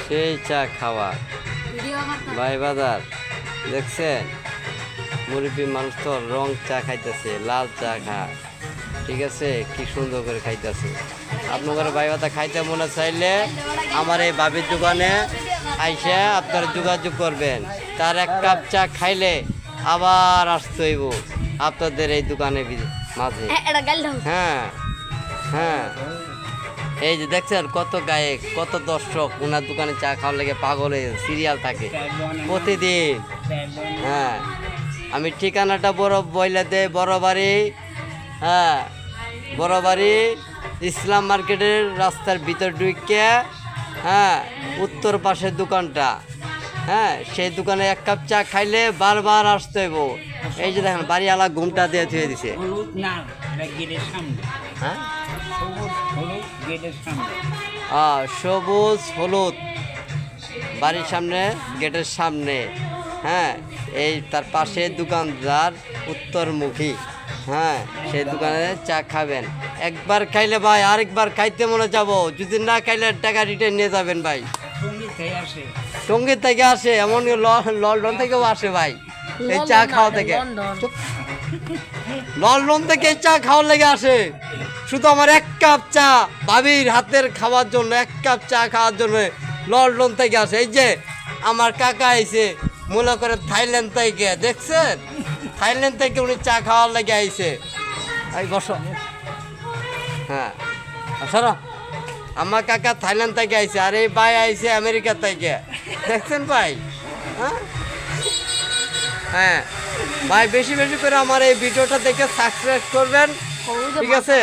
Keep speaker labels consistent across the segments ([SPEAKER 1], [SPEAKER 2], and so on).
[SPEAKER 1] সেই চা খাওয়া ভাই বাজার দেখছেন, মুরব্বী মানুষ তো রং চা খাইতেছে, লাল চা খা, ঠিক আছে, কি সুন্দর করে খাইতেছে। আপনাদের ভাই বাতা খাইতে মনে চাইলে আমার এই বাবির দোকানে আইসা আপনারা যোগাযোগ করবেন। তার এক কাপ চা খাইলে আবার আসতে হইব আপনাদের এই দোকানের মাঝে। হ্যাঁ হ্যাঁ, এই যে দেখছেন কত গায়ক, কত দর্শক ওনার দোকানে চা খাওয়ার লেগে পাগল হয়ে সিরিয়াল থাকে প্রতিদিন। হ্যাঁ, আমি ঠিকানাটা বইলে দেয় বড় বাড়ি, হ্যাঁ বড় বাড়ি ইসলাম মার্কেটের রাস্তার ভিতর ঢুকে, হ্যাঁ উত্তর পাশের দোকানটা, হ্যাঁ সেই দোকানে এক কাপ চা খাইলে বারবার আসতে হইব। এই যে দেখেন বাড়িওয়ালা ঘুমটা দিয়ে থুয়ে দিছে। হ্যাঁ সবুজ হলুদ বাড়ির সামনে, গেটের সামনে, হ্যাঁ এই তার পাশে দোকানদার উত্তরমুখী, হ্যাঁ সেই দোকানে চা খাবেন। একবার খাইলে ভাই আরেকবার খাইতে মনে যাব, যদি না খাইলে টাকা রিটার্ন নিয়ে যাবেন ভাই। টঙ্গীর থেকে আসে, এমন লন্ডন থেকেও আসে ভাই এই চা খাওয়া থেকে, লন্ডন থেকে চা খাওয়ার লেগে আসে শুধু আমার এক কাপ চা ভাবির হাতের খাওয়ার জন্য, এক কাপ চা খাওয়ার জন্য লন্ডন থেকে আসে। এই যে আমার কাকা আইছে মনে করে থাইল্যান্ড থেকে, দেখছেন থাইল্যান্ড থেকে উনি চা খাওয়ার লেগে আইছে। এই বসো, হ্যাঁ সরো, আমার কাকা থাইল্যান্ড থেকে আইছে, আর এই ভাই আইছে আমেরিকা থেকে, দেখছেন ভাই। হ্যাঁ হ্যাঁ ভাই, বেশি বেশি করে আমার এই ভিডিওটা দেখে সাবস্ক্রাইব করবেন, ঠিক আছে।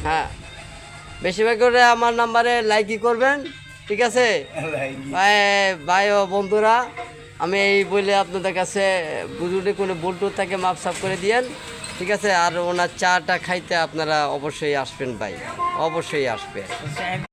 [SPEAKER 1] হ্যাঁ বেশি বেশি করে আমার নাম্বারে লাইকই করবেন, ঠিক আছে ভাই ও বন্ধুরা। আমি এই বলে আপনাদের কাছে বুঝুটে কোনো বল্টু থেকে মাপ সাফ করে দিয়েন, ঠিক আছে। আর ওনার চাটা খাইতে আপনারা অবশ্যই আসবেন ভাই, অবশ্যই আসবেন।